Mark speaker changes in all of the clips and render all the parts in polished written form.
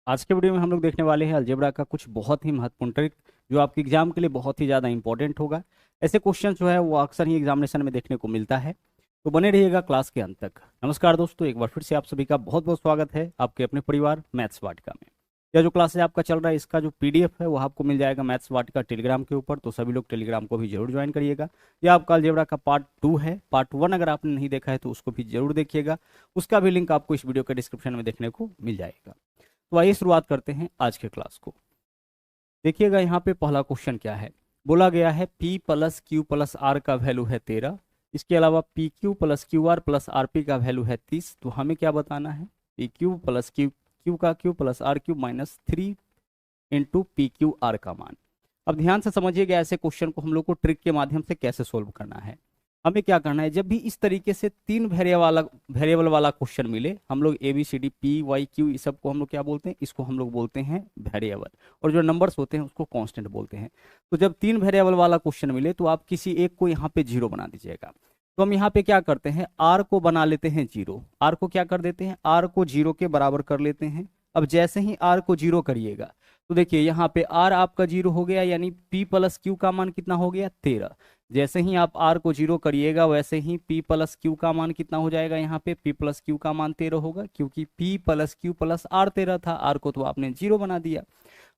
Speaker 1: आज के वीडियो में हम लोग देखने वाले हैं अलजेब्रा का कुछ बहुत ही महत्वपूर्ण ट्रिक जो आपके एग्जाम के लिए बहुत ही ज़्यादा इंपॉर्टेंट होगा। ऐसे क्वेश्चन जो है वो अक्सर ही एग्जामिनेशन में देखने को मिलता है। तो बने रहिएगा क्लास के अंत तक। नमस्कार दोस्तों, एक बार फिर से आप सभी का बहुत बहुत स्वागत है आपके अपने परिवार मैथ्स वाटिका में। यह जो क्लास है आपका चल रहा है, इसका जो पीडीएफ है वो आपको मिल जाएगा मैथ्स वाटिका टेलीग्राम के ऊपर। तो सभी लोग टेलीग्राम को भी जरूर ज्वाइन करिएगा। यह आपका अलजेब्रा का पार्ट 2 है। पार्ट 1 अगर आपने नहीं देखा है तो उसको भी जरूर देखिएगा। उसका भी लिंक आपको इस वीडियो के डिस्क्रिप्शन में देखने को मिल जाएगा। तो आइए शुरुआत करते हैं आज के क्लास को। देखिएगा यहाँ पे पहला क्वेश्चन क्या है। बोला गया है P plus Q plus R का वैल्यू है 13। इसके अलावा P Q plus Q R plus R P का वैल्यू है 30। तो हमें क्या बताना है? P Q plus Q Q का Q plus R Q minus 3 into P Q R का मान। अब ध्यान से समझिएगा ऐसे क्वेश्चन को हम लोग को ट्रिक के माध्यम से कैसे सोल्व करना है। हमें क्या करना है, जब भी इस तरीके से 3 वेरिएबल वाला क्वेश्चन मिले, हम लोग A B C D P Y Q इस सब को हम लोग क्या बोलते हैं, इसको हम लोग बोलते हैं वेरिएबल। और जो नंबर्स होते हैं उसको कांस्टेंट बोलते हैं। तो जब 3 वेरिएबल वाला क्वेश्चन मिले तो आप किसी एक को यहाँ पे जीरो बना दीजिएगा। तो हम यहाँ पे क्या करते हैं, आर को बना लेते हैं जीरो। आर को क्या कर देते हैं, आर को जीरो के बराबर कर लेते हैं। अब जैसे ही आर को जीरो करिएगा तो देखिए यहाँ पे आर आपका जीरो हो गया, यानी पी प्लस क्यू का मान कितना हो गया, 13। जैसे ही आप आर को जीरो करिएगा वैसे ही पी प्लस क्यू का मान कितना हो जाएगा, यहाँ पे पी प्लस क्यू का मान 13 होगा, क्योंकि P plus Q plus R 13 था। आर को तो आपने जीरो बना दिया।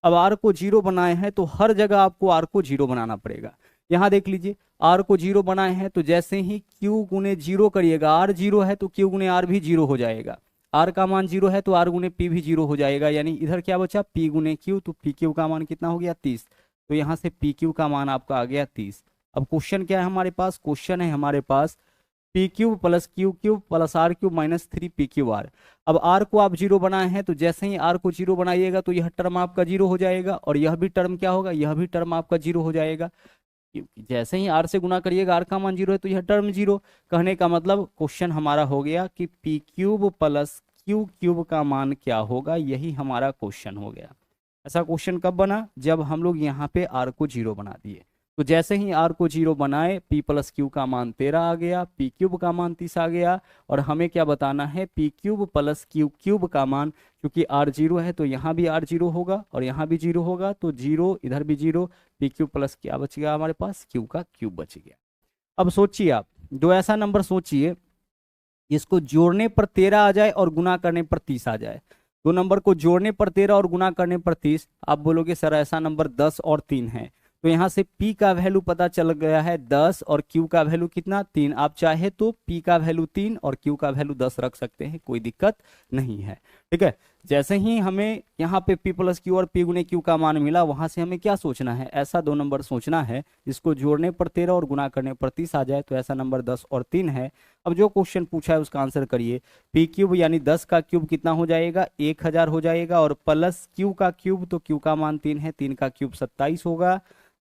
Speaker 1: अब आर को जीरो बनाए हैं तो हर जगह आपको आर को जीरो बनाना पड़ेगा। यहाँ देख लीजिए, आर को जीरो बनाए हैं तो जैसे ही क्यू गुने जीरो करिएगा, आर जीरो है तो क्यू गुने आर भी जीरो हो जाएगा। आर का मान जीरो है तो आर गुने पी भी जीरो हो जाएगा, यानी इधर क्या बचा, पी गुने क्यू। तो पी क्यू का मान कितना हो गया, 30। तो यहाँ से पी क्यू का मान आपका आ गया 30। अब क्वेश्चन क्या है हमारे पास, क्वेश्चन है हमारे पास P cube plus Q cube plus R cube minus 3 P Q R. अब आर को आप जीरो बनाए हैं तो जैसे ही आर को जीरो बनाइएगा तो यह टर्म आपका जीरो हो जाएगा, और यह भी टर्म क्या होगा, यह भी टर्म आपका जीरो हो जाएगा। क्योंकि जैसे ही आर से गुना करिएगा, आर का मान जीरो है तो यह टर्म जीरो। कहने का मतलब क्वेश्चन हमारा हो गया कि P cube plus Q cube का मान क्या होगा, यही हमारा क्वेश्चन हो गया। ऐसा क्वेश्चन कब बना, जब हम लोग यहाँ पे आर को जीरो बना दिए। तो जैसे ही आर को जीरो बनाए, पी प्लस क्यू का मान 13 आ गया, पी क्यूब का मान 30 आ गया। और हमें क्या बताना है, P cube plus Q cube का मान, क्योंकि आर जीरो है तो यहाँ भी आर जीरो होगा और यहाँ भी जीरो होगा, तो जीरो इधर भी जीरो। पी क्यू प्लस क्या बच गया हमारे पास, क्यू का क्यूब बच गया। अब सोचिए आप, दो ऐसा नंबर सोचिए इसको जोड़ने पर 13 आ जाए और गुना करने पर 30 आ जाए। दो नंबर को जोड़ने पर 13 और गुना करने पर 30। आप बोलोगे सर ऐसा नंबर 10 और 3 है। तो यहाँ से P का वैल्यू पता चल गया है 10 और Q का वैल्यू कितना, 3। आप चाहे तो P का वैल्यू 3 और Q का वैल्यू 10 रख सकते हैं, कोई दिक्कत नहीं है। ठीक है। जैसे ही हमें यहाँ पे P प्लस क्यू और P गुने Q का मान मिला, वहां से हमें क्या सोचना है, ऐसा दो नंबर सोचना है जिसको जोड़ने पर 13 और गुना करने पर 30 आ जाए। तो ऐसा नंबर 10 और 3 है। अब जो क्वेश्चन पूछा है उसका आंसर करिए। पी क्यूब यानी 10 का क्यूब कितना हो जाएगा, 1000 हो जाएगा, और प्लस क्यू का क्यूब, तो क्यू का मान 3 है, 3 का क्यूब 27 होगा।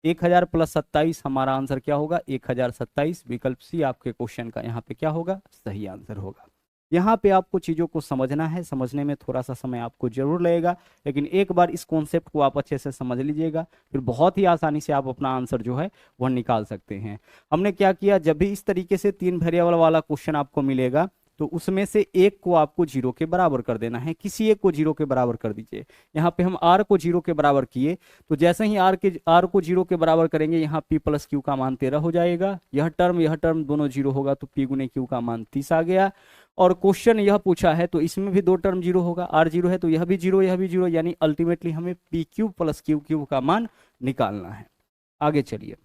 Speaker 1: 1000 प्लस 27, हमारा आंसर क्या होगा, 1027। विकल्प सी आपके क्वेश्चन का यहाँ पे क्या होगा, सही आंसर होगा। यहाँ पे आपको चीज़ों को समझना है, समझने में थोड़ा सा समय आपको जरूर लगेगा, लेकिन एक बार इस कॉन्सेप्ट को आप अच्छे से समझ लीजिएगा, फिर बहुत ही आसानी से आप अपना आंसर जो है वह निकाल सकते हैं। हमने क्या किया, जब भी इस तरीके से 3 वेरिएबल वाला क्वेश्चन आपको मिलेगा तो उसमें से एक को आपको जीरो के बराबर कर देना है, किसी एक को जीरो के बराबर कर दीजिए। यहाँ पे हम आर को जीरो के बराबर किए, तो जैसे ही आर को जीरो के बराबर करेंगे, यहाँ पी प्लस क्यू का मान 13 हो जाएगा। यह टर्म दोनों जीरो होगा तो पी गुने क्यू का मान 30 आ गया। और क्वेश्चन यह पूछा है तो इसमें भी दो टर्म जीरो होगा, आर जीरो है तो यह भी जीरो यह भी जीरो, यानी अल्टीमेटली हमें P cube plus Q cube का मान निकालना है। आगे चलिए,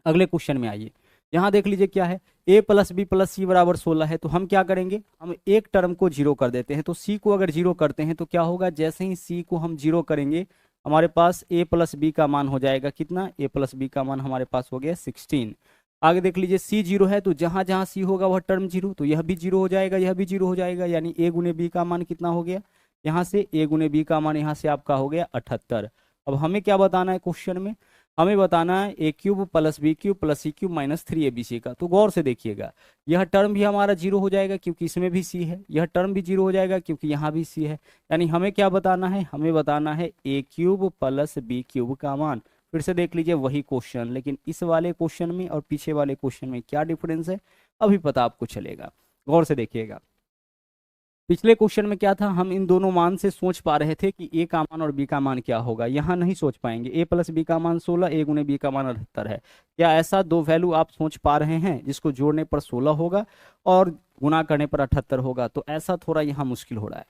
Speaker 1: अगले क्वेश्चन में आइए। यहाँ देख लीजिए क्या है, a plus B plus C बराबर 16 है। तो हम क्या करेंगे, हम एक टर्म को जीरो कर देते हैं। तो c को अगर जीरो करते हैं तो क्या होगा, जैसे ही c को हम जीरो करेंगे, हमारे पास a प्लस बी का मान हो जाएगा कितना, a प्लस बी का मान हमारे पास हो गया 16। आगे देख लीजिए, c जीरो है तो जहां जहां c होगा वह टर्म जीरो, तो यह भी जीरो हो जाएगा, यह भी जीरो हो जाएगा, यानी a गुने बी का मान कितना हो गया, यहाँ से a गुने बी का मान यहाँ से आपका हो गया 78। अब हमें क्या बताना है क्वेश्चन में, हमें बताना है A cube plus B cube plus C cube minus 3 abc का। तो गौर से देखिएगा, यह टर्म भी हमारा जीरो हो जाएगा क्योंकि इसमें भी सी है, यह टर्म भी जीरो हो जाएगा क्योंकि यहाँ भी सी है। यानी हमें क्या बताना है, हमें बताना है A cube plus B cube का मान। फिर से देख लीजिए वही क्वेश्चन, लेकिन इस वाले क्वेश्चन में और पीछे वाले क्वेश्चन में क्या डिफरेंस है, अभी पता आपको चलेगा। गौर से देखिएगा, पिछले क्वेश्चन में क्या था, हम इन दोनों मान से सोच पा रहे थे कि ए का मान और बी का मान क्या होगा। यहाँ नहीं सोच पाएंगे। ए प्लस बी का मान 16, ए गुने बी का मान 78 है। क्या ऐसा दो वैल्यू आप सोच पा रहे हैं जिसको जोड़ने पर 16 होगा और गुना करने पर 78 होगा? तो ऐसा थोड़ा यहाँ मुश्किल हो रहा है।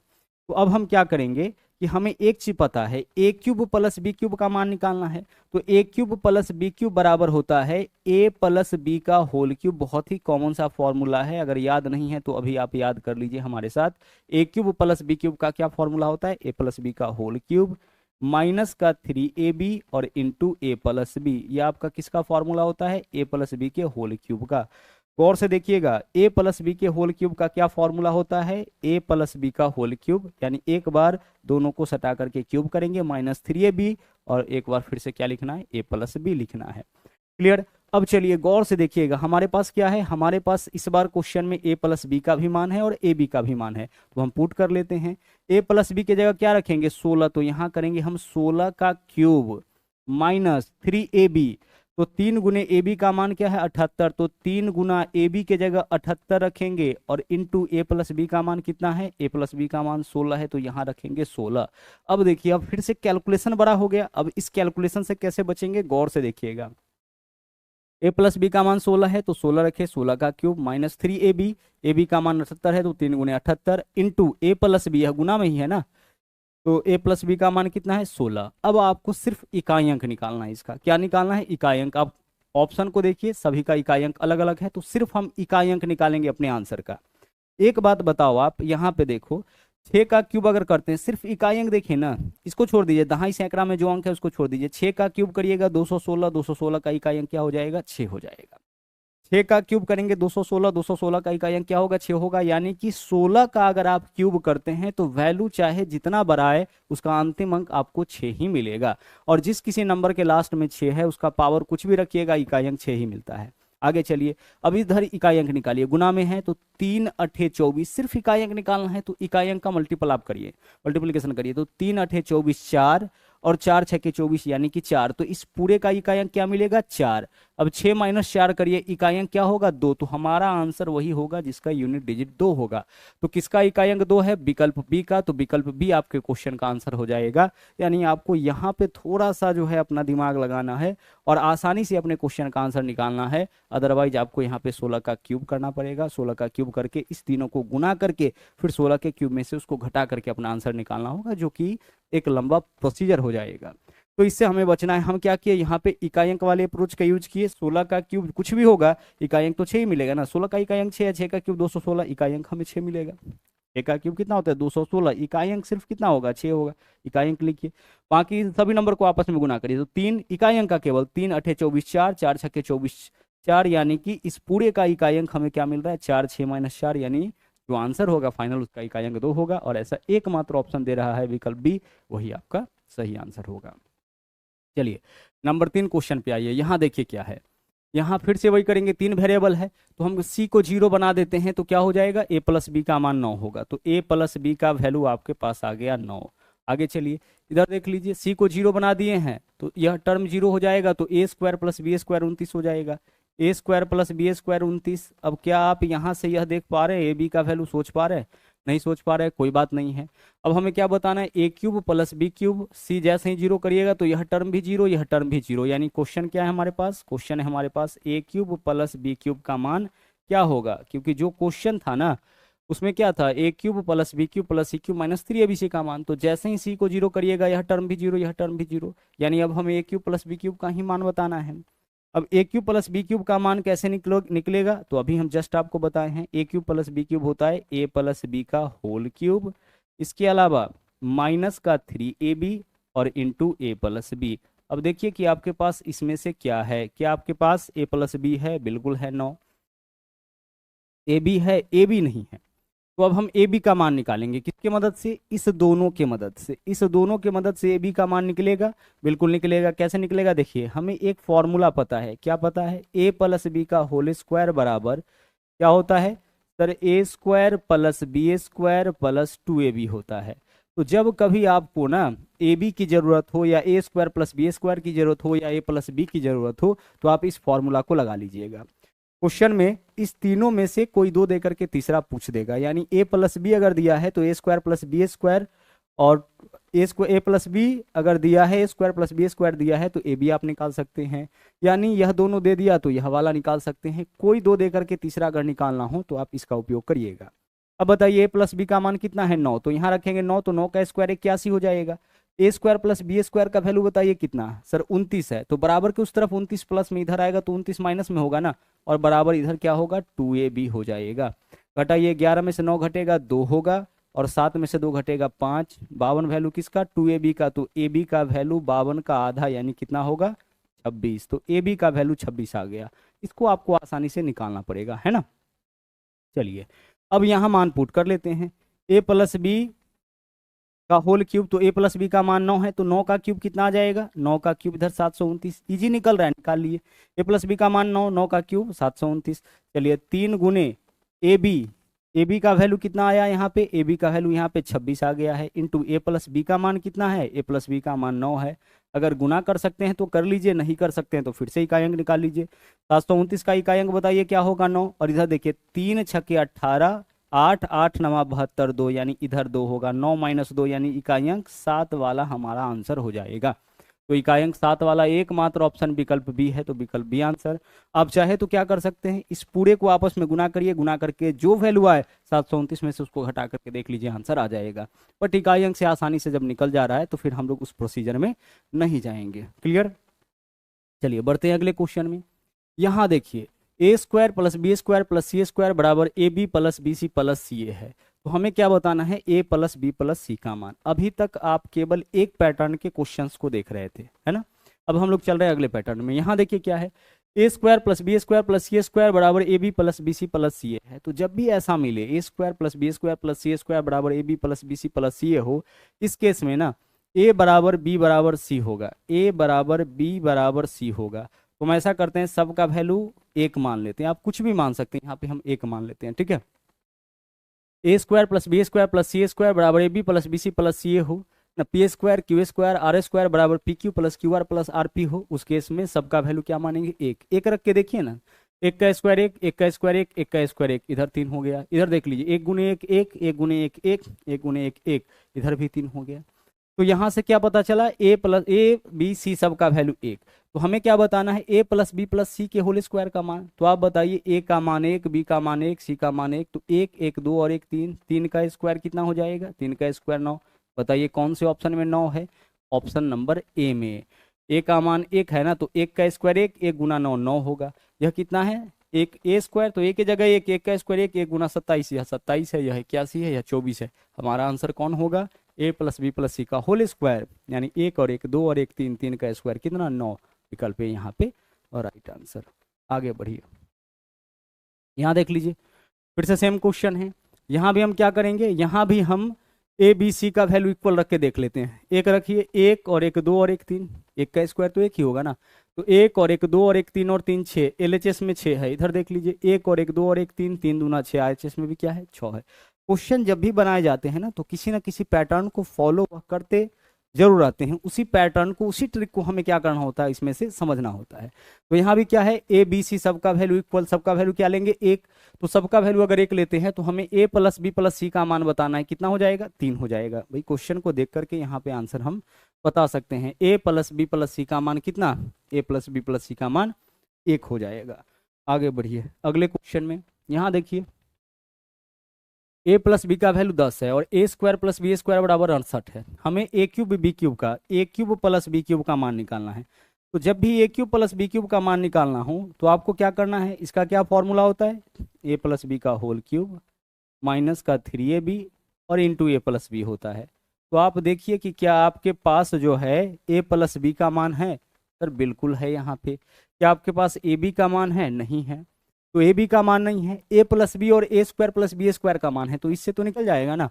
Speaker 1: तो अब हम क्या करेंगे कि हमें एक चीज पता है, A cube plus B cube का मान निकालना है। तो ए क्यूब प्लस बी क्यूब बराबर होता है ए प्लस बी का होल क्यूब। बहुत ही कॉमन सा फॉर्मूला है, अगर याद नहीं है तो अभी आप याद कर लीजिए हमारे साथ। ए क्यूब प्लस बी क्यूब का क्या फॉर्मूला होता है? ए प्लस बी का होल क्यूब माइनस का 3ab और इंटू ए प्लस बी। ये आपका किसका फॉर्मूला होता है? ए प्लस बी के होल क्यूब का। गौर से देखिएगा, ए प्लस बी के होल क्यूब का क्या फॉर्मूला होता है? ए प्लस बी का होल क्यूब, यानी एक बार दोनों को सटा करके क्यूब करेंगे माइनस 3ab और एक बार फिर से क्या लिखना है? ए प्लस बी लिखना है। क्लियर? अब चलिए गौर से देखिएगा, हमारे पास क्या है? हमारे पास इस बार क्वेश्चन में ए प्लस बी का भी मान है और ए बी का भी मान है। तो हम पुट कर लेते हैं। ए प्लस बी की जगह क्या रखेंगे? 16। तो यहां करेंगे हम 16 का क्यूब माइनस 3ab। तो 3 गुने ए बी का मान क्या है? 78। तो 3 गुना ए बी के जगह 78 रखेंगे और इंटू ए प्लस बी का मान कितना है? ए प्लस बी का मान 16 है, तो यहाँ रखेंगे 16। अब देखिए, अब फिर से कैलकुलेशन बड़ा हो गया। अब इस कैलकुलेशन से कैसे बचेंगे? गौर से देखिएगा, ए प्लस बी का मान 16 है तो 16 रखे, 16 का cube minus 3ab। A B का मान 78 है तो 3 गुने 78 इंटू ए प्लस बी, यह गुना में ही है ना, तो ए प्लस बी का मान कितना है? 16। अब आपको सिर्फ इकाई अंक निकालना है। इसका क्या निकालना है? इकाई अंक। आप ऑप्शन को देखिए, सभी का इकाई अंक अलग अलग है, तो सिर्फ हम इकाई अंक निकालेंगे अपने आंसर का। एक बात बताओ, आप यहाँ पे देखो, 6 का क्यूब अगर करते हैं, सिर्फ इकाई अंक देखिए ना, इसको छोड़ दीजिए, दहाई सैकड़ा में जो अंक है उसको छोड़ दीजिए। 6 का क्यूब करिएगा 216, 216 का इकाई अंक क्या हो जाएगा? 6 हो जाएगा। 6 का क्यूब करेंगे 216, 216 का इकाई अंक क्या होगा? 6 होगा। यानी कि 16 का अगर आप क्यूब करते हैं तो वैल्यू चाहे जितना बड़ा है, उसका अंतिम अंक आपको 6 ही मिलेगा। और जिस किसी नंबर के लास्ट में 6 है उसका पावर कुछ भी रखिएगा, इकाई अंक 6 ही मिलता है। आगे चलिए, अब इधर इकाई अंक निकालिए। गुना में है तो 3 अठे 24, सिर्फ इकाई अंक निकालना है तो इकाई अंक का मल्टीपल आप करिए, मल्टीप्लीकेशन करिए। तो 3 अठे 24 4 और 4 छके 24 यानी कि 4। तो इस पूरे का इकाई अंक क्या मिलेगा? 4। अब 6 माइनस 4 करिए, इकाई अंक क्या होगा? 2। तो हमारा आंसर वही होगा जिसका यूनिट डिजिट 2 होगा। तो किसका इकाई अंक 2 है? विकल्प बी का। तो विकल्प बी आपके क्वेश्चन का आंसर हो जाएगा। यानी आपको यहाँ पे थोड़ा सा जो है अपना दिमाग लगाना है और आसानी से अपने क्वेश्चन का आंसर निकालना है। अदरवाइज आपको यहाँ पे 16 का क्यूब करना पड़ेगा। 16 का क्यूब करके इस तीनों को गुना करके फिर 16 के क्यूब में से उसको घटा करके अपना आंसर निकालना होगा, जो कि एक लंबा प्रोसीजर हो जाएगा। तो इससे हमें बचना है। हम क्या किए, यहाँ पे इकाई अंक वाले अप्रोच का यूज किए। 16 का क्यूब कुछ भी होगा, इकाई अंक तो 6 ही मिलेगा ना। 16 का इकाई अंक 6 है, 6 का क्यूब 216, इकाई अंक हमें 6 मिलेगा। 6 का क्यूब कितना होता है? 216, इकाई अंक सिर्फ कितना होगा? 6 होगा। इकाई अंक लिखिए, बाकी सभी नंबर को आपस में गुना करिए। तो 3 इकाई अंक का केवल 3 अठे 24 4, 4 छके 24 4, यानी कि इस पूरे का इकाई अंक हमें क्या मिल रहा है? 4 6 माइनस 4, यानी जो आंसर होगा फाइनल उसका इकाई अंक 2 होगा। और ऐसा एकमात्र ऑप्शन दे रहा है विकल्प बी, वही आपका सही आंसर होगा। चलिए नंबर 3 क्वेश्चन पे आइए। यहाँ देखिए क्या है, यहाँ फिर से वही करेंगे। 3 वेरिएबल है तो हम सी को 0 बना देते हैं, तो क्या हो जाएगा? ए प्लस बी का मान 9 होगा। तो ए प्लस बी का वैल्यू आपके पास आ गया 9। आगे चलिए, इधर देख लीजिए, सी को 0 बना दिए हैं तो यह टर्म 0 हो जाएगा। तो ए स्क्वायर प्लस बी स्क्वायर 29 हो जाएगा। ए स्क्वायर प्लस बी स्क्वायर 29। अब क्या आप यहाँ से यह देख पा रहे हैं ए बी का वैल्यू सोच पा रहे हैं? नहीं सोच पा रहे, कोई बात नहीं है। अब हमें क्या बताना है? A cube plus B cube. सी जैसे ही 0 करिएगा तो यह टर्म भी 0, यह टर्म भी 0। यानी क्वेश्चन क्या है हमारे पास? क्वेश्चन है हमारे पास ए क्यूब प्लस बी क्यूब का मान क्या होगा? क्योंकि जो क्वेश्चन था ना उसमें क्या था? A cube plus B cube plus C cube minus 3abc का मान। तो जैसे ही सी को 0 करिएगा यह टर्म भी 0, यह टर्म भी 0। यानी अब हमें ए क्यूब प्लस बी क्यूब का ही मान बताना है। अब ए क्यूब प्लस बी क्यूब का मान कैसे निकलेगा? तो अभी हम जस्ट आपको बताए हैं, ए क्यूब प्लस बी क्यूब होता है ए प्लस बी का होल क्यूब, इसके अलावा माइनस का 3ab और इंटू ए प्लस बी। अब देखिए कि आपके पास इसमें से क्या है। क्या आपके पास ए प्लस बी है? बिल्कुल है, 9। ए बी है? ए बी नहीं है। तो अब हम ए बी का मान निकालेंगे किसके मदद से? इस दोनों के मदद से। इस दोनों के मदद से ए बी का मान निकलेगा, बिल्कुल निकलेगा। कैसे निकलेगा? देखिए, हमें एक फॉर्मूला पता है। क्या पता है? ए प्लस बी का होल स्क्वायर बराबर क्या होता है sir? A square plus B square plus 2ab होता है। तो जब कभी आपको ना ए बी की जरूरत हो या ए स्क्वायर प्लस बी स्क्वायर की जरूरत हो या ए प्लस बी की जरूरत हो तो आप इस फॉर्मूला को लगा लीजिएगा। क्वेश्चन में इस तीनों में से कोई दो देकर के तीसरा पूछ देगा, यानी a प्लस बी अगर दिया है तो a square plus B square, और a प्लस बी अगर दिया है a square plus B square दिया है तो ए बी आप निकाल सकते हैं, यानी यह दोनों दे दिया तो यह वाला निकाल सकते हैं। कोई दो देकर के तीसरा अगर निकालना हो तो आप इसका उपयोग करिएगा। अब बताइए a प्लस बी का मान कितना है 9, तो यहाँ रखेंगे 9, तो 9 का स्क्वायर 81 हो जाएगा। ए स्क्वायर प्लस बी स्क्वायर का वैल्यू बताइए कितना सर 29 है, तो बराबर के उस तरफ 29 प्लस में इधर आएगा तो 29 माइनस में होगा ना, और बराबर इधर क्या होगा 2ab हो जाएगा। घटाइए 11 में से 9 घटेगा 2 होगा, और 7 में से 2 घटेगा 5। 52 वैल्यू किसका 2ab का, तो ab का वैल्यू 52 का आधा यानी कितना होगा 26, तो ab का वैल्यू 26 आ गया। इसको आपको आसानी से निकालना पड़ेगा, है ना। चलिए अब यहाँ मान पुट कर लेते हैं, a प्लस बी का होल क्यूब, तो a प्लस बी का मान 9 है, तो 9 का क्यूब कितना आ जाएगा, 9 का क्यूब इधर 729, इजी निकल रहा है, निकाल लिए। a प्लस बी का मान 9, 9 का क्यूब 729। चलिए 3 गुने ए बी का वैल्यू कितना आया यहाँ पे, ए बी का वैल्यू यहाँ पे 26 आ गया है, इंटू ए प्लस बी का मान कितना है, ए प्लस बी का मान 9 है। अगर गुना कर सकते हैं तो कर लीजिए, नहीं कर सकते हैं तो फिर से इकाई अंक निकाल लीजिए। 729 का इकाई अंक बताइए क्या होगा 9, और इधर देखिए 3 छक्के 18, 8 8 नवा 72 2, यानी इधर 2 होगा, 9 माइनस 2 यानी इकाई अंक 7 वाला हमारा आंसर हो जाएगा। तो इकाई अंक 7 वाला एकमात्र ऑप्शन विकल्प बी है, तो विकल्प बी आंसर। आप चाहे तो क्या कर सकते हैं, इस पूरे को आपस में गुना करिए, गुना करके जो वैल्यू आए 729 में से उसको घटा करके देख लीजिए, आंसर आ जाएगा। बट इकाई अंक से आसानी से जब निकल जा रहा है तो फिर हम लोग उस प्रोसीजर में नहीं जाएंगे। क्लियर। चलिए बढ़ते हैं अगले क्वेश्चन में। यहाँ देखिए A square plus B square plus C square बराबर A B plus B C plus C A है, तो हमें क्या बताना है a plus B plus C का मान। अभी तक आप केवल एक पैटर्न के क्वेश्चंस को देख रहे थे, है ना। अब हम लोग चल रहे हैं अगले पैटर्न में। यहाँ देखिए क्या है, A square plus B square plus C square बराबर A B plus B C plus C A है। तो जब भी ऐसा मिले A square plus B square plus C square बराबर A B plus B C plus C A हो, इस केस में ना ए बराबर बी बराबर सी होगा, ए बराबर बी बराबर सी होगा। तो हम ऐसा करते हैं, सबका वैल्यू एक मान लेते हैं, आप कुछ भी मान सकते हैं, यहाँ पे हम एक मान लेते हैं, ठीक है। A square plus B square plus C square बराबर A B plus B C plus C A हो ना, P square Q square R square बराबर P Q plus Q R plus R P हो, उस केस में सबका value क्या मानेंगे एक। एक रख के देखिए ना, एक का स्क्वायर एक, एक का स्क्वायर एक, एक का स्क्वायर एक, इधर 3 हो गया। इधर देख लीजिए एक गुने एक एक, एक गुने एक एक, एक गुने एक एक, इधर भी 3 हो गया। तो यहाँ से क्या पता चला, ए प्लस ए बी सी सबका वैल्यू एक। तो हमें क्या बताना है, ए प्लस बी प्लस सी के होल स्क्वायर का मान। तो आप बताइए ए का मान 1, बी का मान 1, सी का मान 1, तो 1 1 2 और 1 3, 3 का स्क्वायर कितना हो जाएगा, 3 का स्क्वायर 9। बताइए कौन से ऑप्शन में 9 है, ऑप्शन नंबर ए में। ए का मान 1 है ना, तो 1 का स्क्वायर 1, 1 गुना 9 9 होगा। यह कितना है, एक ए स्क्वायर, तो एक की जगह 1, 1 का स्क्वायर 1, 1 गुना 27, यह 27 है, यह 81 है, यह 24 है। हमारा आंसर कौन होगा, ए प्लस बी प्लस सी का होल स्क्वायर, यानी 1 और 1 2 और 1 3, 3 का स्क्वायर कितना 9, विकल्प है यहाँ पे और राइट आंसर। आगे बढ़िए, यहाँ देख लीजिए फिर से सेम क्वेश्चन है। यहाँ भी हम क्या करेंगे, यहाँ भी हम ए बी सी का वैल्यू इक्वल रख के देख लेते हैं। एक रखिए 1 और 1 2 और 1 3, 1 का स्क्वायर तो 1 ही होगा ना, तो 1 और 1 2 और 1 3 और 3 6, एलएचएस में 6 है। इधर देख लीजिए 1 और 1 2 और 1 3, 3 दूना 6, आरएचएस में भी क्या है 6 है। क्वेश्चन जब भी बनाए जाते हैं ना तो किसी ना किसी पैटर्न को फॉलो करते जरूर आते हैं, उसी पैटर्न को उसी ट्रिक को हमें क्या करना होता है, इसमें से समझना होता है। तो यहाँ भी क्या है, ए बी सी सबका वैल्यू इक्वल, सबका वैल्यू क्या लेंगे 1, तो सबका वैल्यू अगर 1 लेते हैं तो हमें ए प्लस बी प्लस सी का मान बताना है, कितना हो जाएगा 3 हो जाएगा। भाई क्वेश्चन को देख करके यहाँ पे आंसर हम बता सकते हैं, A plus B plus C का मान कितना, ए प्लस बी प्लस सी का मान 1 हो जाएगा। आगे बढ़िए अगले क्वेश्चन में, यहाँ देखिए ए प्लस बी का वैल्यू 10 है और ए स्क्वायर प्लस बी स्क्वायर बराबर 68 है। हमें ए क्यूब बी क्यूब का, ए क्यूब प्लस बी क्यूब का मान निकालना है। तो जब भी ए क्यूब प्लस बी क्यूब का मान निकालना हो तो आपको क्या करना है, इसका क्या फॉर्मूला होता है, ए प्लस बी का होल क्यूब माइनस का 3ab और इंटू ए प्लस बी होता है। तो आप देखिए कि क्या आपके पास जो है ए प्लस बी का मान है, सर बिल्कुल है। यहाँ पे क्या आपके पास ए बी का मान है, नहीं है, तो ए बी का मान नहीं है। ए प्लस बी और ए स्क्वायर प्लस बी स्क्वायर का मान है, तो इससे तो निकल जाएगा ना।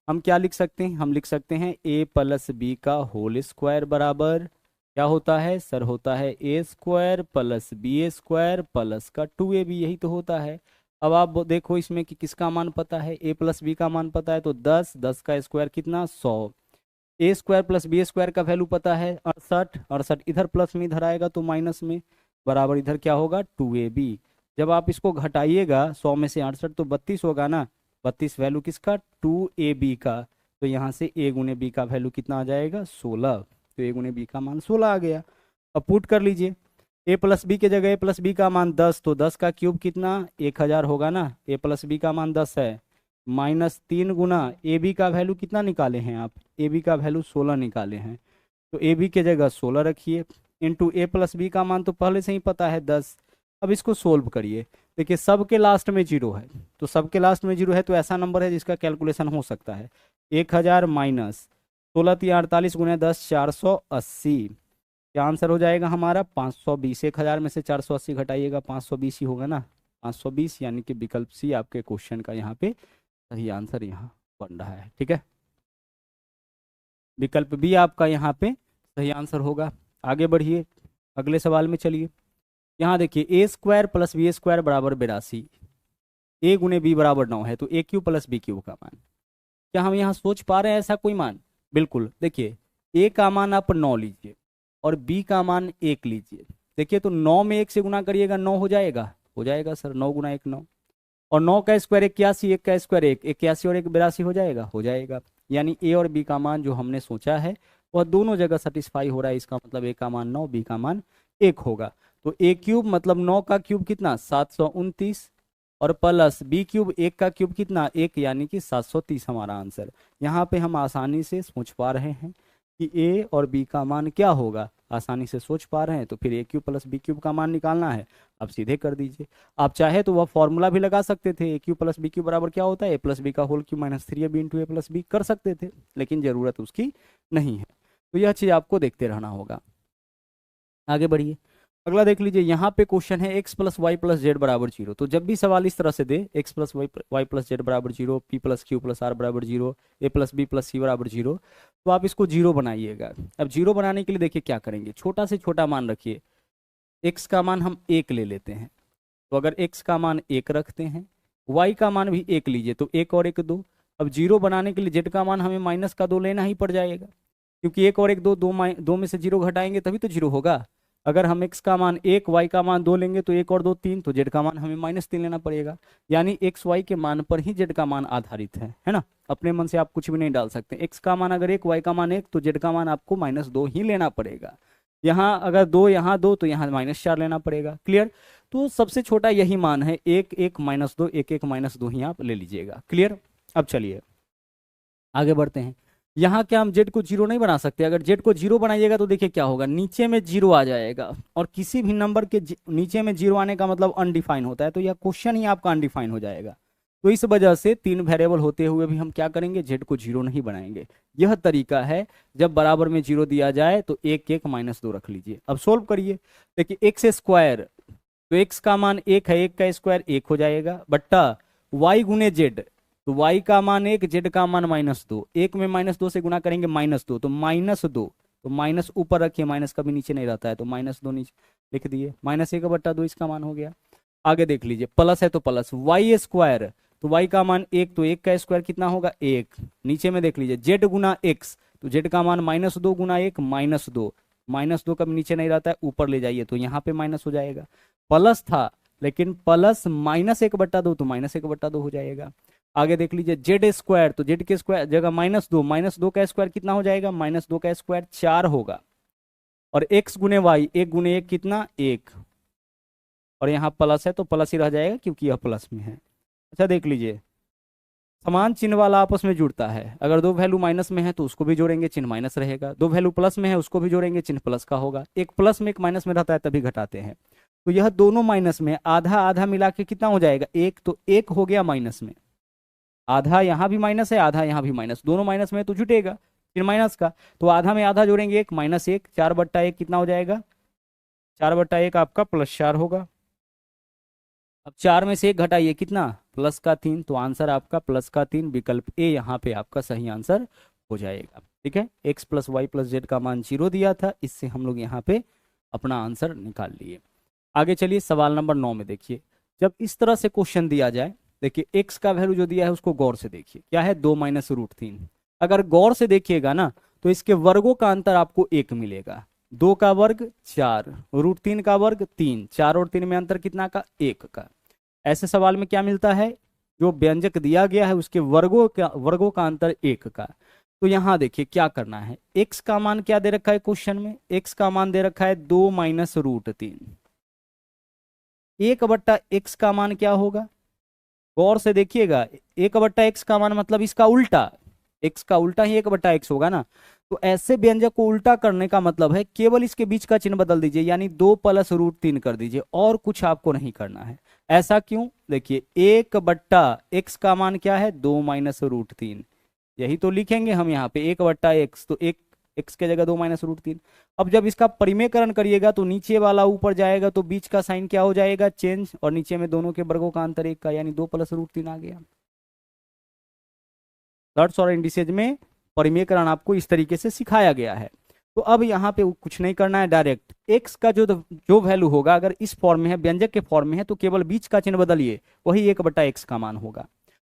Speaker 1: हम क्या लिख सकते हैं, हम लिख सकते हैं ए प्लस बी का होल स्क्वायर बराबर क्या होता है सर, होता है A square plus B square plus का 2ab, यही तो होता है। अब आप देखो इसमें कि किसका मान पता है, ए प्लस बी का मान पता है, तो 10, 10 का स्क्वायर कितना 100। ए स्क्वायर प्लस बी स्क्वायर का वैल्यू पता है 68, 68 इधर प्लस में इधर आएगा तो माइनस में, बराबर इधर क्या होगा 2ab। जब आप इसको घटाइएगा 100 में से 68 तो 32 होगा ना। 32 वैल्यू किसका, 2ab का। तो यहाँ से a गुने b का वैल्यू कितना आ जाएगा, 16। तो a गुने b का मान 16 आ गया। अब पुट कर लीजिए, a प्लस बी के जगह a प्लस बी का मान 10, तो 10 का क्यूब कितना, 1000 होगा ना। a प्लस बी का मान 10 है, माइनस 3 गुना ए बी का वैल्यू कितना निकाले हैं आप, ए बी का वैल्यू 16 निकाले हैं। तो ए बी के जगह 16 रखिए, इंटू ए प्लस बी का मान तो पहले से ही पता है 10। अब इसको सोल्व करिए। देखिए सबके लास्ट में जीरो है, तो सबके लास्ट में जीरो है तो ऐसा नंबर है जिसका कैलकुलेशन हो सकता है। 1000 माइनस 16 3 48 गुने 10 480। क्या आंसर हो जाएगा हमारा, 520। 1000 में से 480 घटाइएगा 520 ही होगा ना। 520 यानी कि विकल्प सी आपके क्वेश्चन का यहाँ पे सही आंसर यहाँ बन रहा है। ठीक है, विकल्प बी आपका यहाँ पे सही आंसर होगा। आगे बढ़िए, अगले सवाल में चलिए। यहाँ देखिए A square plus B square बराबर 82, ए गुने बी बराबर 9 है, तो ए क्यू प्लस बी क्यू का मान। क्या हम यहाँ सोच पा रहे हैं ऐसा कोई मान? बिल्कुल। देखिए ए का मान आप 9 लीजिए और बी का मान 1 लीजिए। देखिए तो 9 में 1 से गुना करिएगा 9 हो जाएगा, हो जाएगा सर, 9 गुना 1 9। और 9 का स्क्वायर 81, 1 का स्क्वायर 1, 81 और 1 82 हो जाएगा, हो जाएगा। यानी ए और बी का मान जो हमने सोचा है वह दोनों जगह सेटिस्फाई हो रहा है। इसका मतलब ए का मान 9, बी का मान 1 होगा। तो ए क्यूब मतलब 9 का क्यूब कितना, 729, और प्लस बी क्यूब 1 का क्यूब कितना, 1, यानी कि 730 हमारा आंसर। यहाँ पे हम आसानी से सोच पा रहे हैं कि ए और बी का मान क्या होगा, आसानी से सोच पा रहे हैं। तो फिर ए क्यूब प्लस बी क्यूब का मान निकालना है, आप सीधे कर दीजिए। आप चाहे तो वह फॉर्मूला भी लगा सकते थे, A cube plus B cube बराबर क्या होता है, ए प्लस बी का whole cube minus 3ab into A plus B कर सकते थे, लेकिन ज़रूरत उसकी नहीं है। तो यह चीज़ आपको देखते रहना होगा। आगे बढ़िए, अगला देख लीजिए। यहाँ पे क्वेश्चन है x plus Y plus Z बराबर 0। तो जब भी सवाल इस तरह से दे x plus Y plus Z बराबर 0, p plus Q plus R बराबर 0, a plus B plus C बराबर 0, तो आप इसको 0 बनाइएगा। अब 0 बनाने के लिए देखिए क्या करेंगे, छोटा से छोटा मान रखिए। x का मान हम 1 ले लेते हैं, तो अगर x का मान 1 रखते हैं, y का मान भी 1 लीजिए, तो 1 और 1 2। अब 0 बनाने के लिए z का मान हमें माइनस का 2 लेना ही पड़ जाएगा, क्योंकि 1 और 1 2, 2 में से 0 घटाएंगे तभी तो 0 होगा। अगर हम x का मान 1, y का मान 2 लेंगे तो 1 और 2 3, तो z का मान हमें -3 लेना पड़ेगा। यानी x y के मान पर ही z का मान आधारित है ना। अपने मन से आप कुछ भी नहीं डाल सकते। x का मान अगर 1, y का मान 1, तो z का मान आपको -2 ही लेना पड़ेगा। यहाँ अगर 2 यहाँ 2, तो यहाँ -4 लेना पड़ेगा। क्लियर? तो सबसे छोटा यही मान है, 1 1 -2, 1 1 -2 ही आप ले लीजिएगा। क्लियर? अब चलिए आगे बढ़ते हैं। यहाँ क्या हम z को 0 नहीं बना सकते? अगर z को 0 बनाइएगा तो देखिए क्या होगा, नीचे में 0 आ जाएगा, और किसी भी नंबर के नीचे में 0 आने का मतलब अनडिफाइन होता है, तो यह क्वेश्चन ही आपका अनडिफाइन हो जाएगा। तो इस वजह से 3 वेरिएबल होते हुए भी हम क्या करेंगे, z को 0 नहीं बनाएंगे। यह तरीका है, जब बराबर में 0 दिया जाए तो 1 1 -2 रख लीजिए। अब सोल्व करिए। देखिए x स्क्वायर, तो x का मान 1 है, 1 का स्क्वायर 1 हो जाएगा, बट्टा y गुने z, तो y का मान 1, z का मान -2। 1 में -2 से गुना करेंगे -2, तो -2, तो माइनस ऊपर रखिए, माइनस कभी नीचे नहीं रहता है, तो -2 नीचे लिख दिए, -1/2 इसका मान हो गया। आगे देख लीजिए, प्लस है तो प्लस वाई स्क्वायर, तो y का मान 1, तो 1 का स्क्वायर कितना होगा 1। नीचे में देख लीजिए z गुना x, तो z का मान -2 गुना 1 -2, -2 कभी नीचे नहीं रहता है, ऊपर ले जाइए तो यहाँ पे माइनस हो जाएगा। प्लस था लेकिन प्लस -1/2, तो -1/2 हो जाएगा। आगे देख लीजिए जेड स्क्वायर, तो जेड के स्क्वायर जगह -2 का स्क्वायर कितना हो जाएगा, -2 का स्क्वायर 4 होगा। और x गुने वाई, 1 गुने 1 कितना 1, और यहाँ प्लस है तो प्लस ही रह जाएगा क्योंकि यह प्लस में है। अच्छा देख लीजिए, समान चिन्ह वाला आपस में जुड़ता है। अगर दो वैल्यू माइनस में है तो उसको भी जोड़ेंगे, चिन्ह माइनस रहेगा। दो वैल्यू प्लस में है उसको भी जोड़ेंगे, चिन्ह प्लस का होगा। एक प्लस में एक माइनस में रहता है तभी घटाते हैं। तो यह दोनों माइनस में, आधा आधा मिला के कितना हो जाएगा 1, तो 1 हो गया माइनस में। आधा यहाँ भी माइनस है, आधा यहाँ भी माइनस, दोनों माइनस में तो जुटेगा चिन्ह माइनस का। तो आधा में आधा जोड़ेंगे 1 -1, 4/1 कितना हो जाएगा, 4/1 आपका +4 होगा। अब 4 में से 1 घटाइए कितना, +3, तो आंसर आपका +3, विकल्प ए यहाँ पे आपका सही आंसर हो जाएगा। ठीक है, x + y + z का मान 0 दिया था, इससे हम लोग यहाँ पे अपना आंसर निकाल लिए। आगे चलिए सवाल नंबर 9 में देखिए। जब इस तरह से क्वेश्चन दिया जाए, देखिए x का वैल्यू जो दिया है उसको गौर से देखिए, क्या है 2 - √3। अगर गौर से देखिएगा ना तो इसके वर्गों का अंतर आपको 1 मिलेगा। 2 का वर्ग 4, √3 का वर्ग 3, 4 और 3 में अंतर कितना का, 1 का। ऐसे सवाल में क्या मिलता है, जो व्यंजक दिया गया है उसके वर्गों का अंतर 1 का। तो यहां देखिए क्या करना है, x का मान क्या दे रखा है क्वेश्चन में, x का मान दे रखा है 2 माइनस √3। 1/x का मान क्या होगा, गौर से देखिएगा, 1/x का मान मतलब इसका उल्टा, x का उल्टा ही 1/x होगा ना। तो ऐसे व्यंजक को उल्टा करने का मतलब है केवल इसके बीच का चिन्ह बदल दीजिए, यानी 2 + √3 कर दीजिए, और कुछ आपको नहीं करना है। ऐसा क्यों, देखिए 1/x का मान क्या है, 2 माइनस √3, यही तो लिखेंगे हम यहाँ पे 1/x, तो एक x के जगह 2 माइनस √3। अब जब इसका परिमेयकरण करिएगा तो नीचे वाला ऊपर जाएगा, तो बीच का साइन क्या हो जाएगा, चेंज, और नीचे में दोनों के वर्गों का अंतर 1 का, यानी 2 + √3 आ गया। शॉर्ट्स और इंडिसेज में परिमेयकरण आपको इस तरीके से सिखाया गया है। तो अब यहाँ पे कुछ नहीं करना है, डायरेक्ट x का जो वैल्यू होगा, अगर इस फॉर्म में है, व्यंजक के फॉर्म में है, तो केवल बीच का चिन्ह बदलिए, वही 1/x का मान होगा।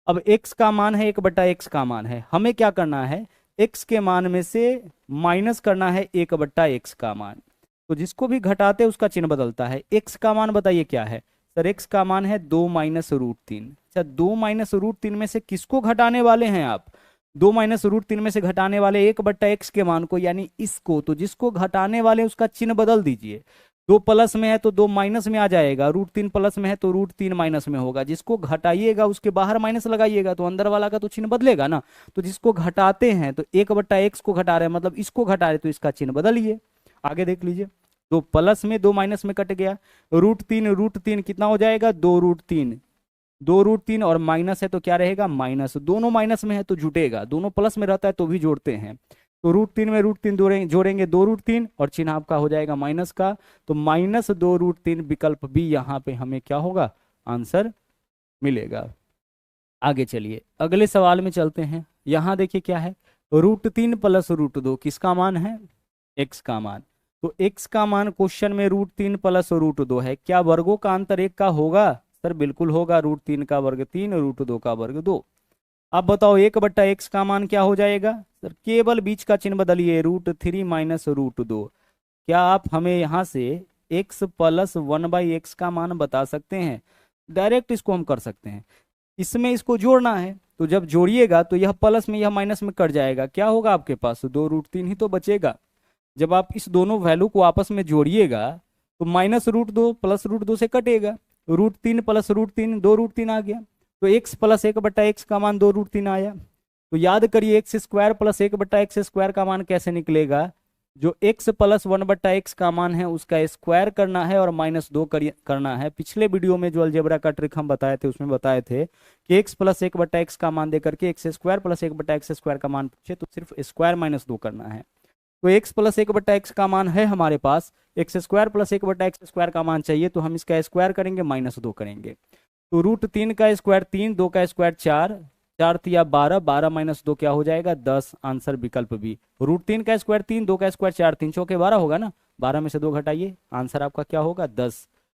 Speaker 1: अब x का मान है, 1/x का मान है, हमें क्या करना है, x के मान में से माइनस करना है 1/x का मान। तो जिसको भी घटाते उसका चिन्ह बदलता है। x का मान बताइए क्या है, सर x का मान है 2 माइनस √3। अच्छा, 2 माइनस √3 में से किसको घटाने वाले हैं आप, 2 माइनस √3 में से घटाने वाले 1/x के मान को, यानी इसको। तो जिसको घटाने वाले उसका चिन्ह बदल दीजिए, 2 प्लस में है तो 2 माइनस में आ जाएगा, √3 प्लस में है तो √3 माइनस में होगा। जिसको घटाइएगा उसके बाहर माइनस लगाइएगा, तो अंदर वाला का तो चिन्ह बदलेगा ना। तो जिसको घटाते हैं तो 1/x को घटा रहे हैं, मतलब इसको घटा रहे, तो इसका चिन्ह बदलिए। आगे देख लीजिए, 2 प्लस में 2 माइनस में कट गया, √3 कितना हो जाएगा, 2√3, 2√3 और माइनस है तो क्या रहेगा, माइनस, दोनों माइनस में है तो जुटेगा, दोनों प्लस में रहता है तो भी जोड़ते हैं। तो √3 में √3 जोड़ेंगे 2√3, और चिन्ह आपका हो जाएगा माइनस का। तो -2√3 विकल्प भी यहाँ पे हमें क्या होगा, आंसर मिलेगा। आगे चलिए अगले सवाल में चलते हैं। यहाँ देखिए क्या है, √3 + √2 किसका मान है, x का मान। तो x का मान क्वेश्चन में √3 + √2 है, क्या वर्गों का अंतर 1 का होगा, सर बिल्कुल होगा, √3 का वर्ग 3, √2 का वर्ग 2। अब बताओ 1/x का मान क्या हो जाएगा, सर केवल बीच का चिन्ह बदलिए, √3 माइनस √2। क्या आप हमें यहाँ से x + 1/x का मान बता सकते हैं, डायरेक्ट इसको हम कर सकते हैं, इसमें इसको जोड़ना है, तो जब जोड़िएगा तो यह प्लस में यह माइनस में कट जाएगा, क्या होगा आपके पास, 2√3 ही तो बचेगा। जब आप इस दोनों वैल्यू को आपस में जोड़िएगा तो -√2 + √2 से कटेगा, √3 + √3 2√3 आ गया। तो x + 1/x का मान 2√3 आया। तो याद करिए x² + 1/x² का मान कैसे निकलेगा, जो x + 1/x का मान है उसका स्क्वायर करना है और -2 करना है। पिछले वीडियो में जो अलजेब्रा का ट्रिक हम बताए थे उसमें बताए थे कि x + 1/x का मान देकर के x² + 1/x² का मान पूछे तो सिर्फ स्क्वायर -2 करना है। तो x + 1/x का मान है हमारे पास, x² + 1/x² का मान चाहिए, तो हम इसका स्क्वायर करेंगे, -2 करेंगे। तो √3 का स्क्वायर 3, 2 का स्क्वायर 4, 4 तिया 12, 12 - 2 क्या हो जाएगा, 10, आंसर विकल्प बी। √3 का स्क्वायर 3, 2 का स्क्वायर 4, 3 चौके 12 होगा ना, 12 में से 2 घटाइए, आंसर आपका क्या होगा, 10।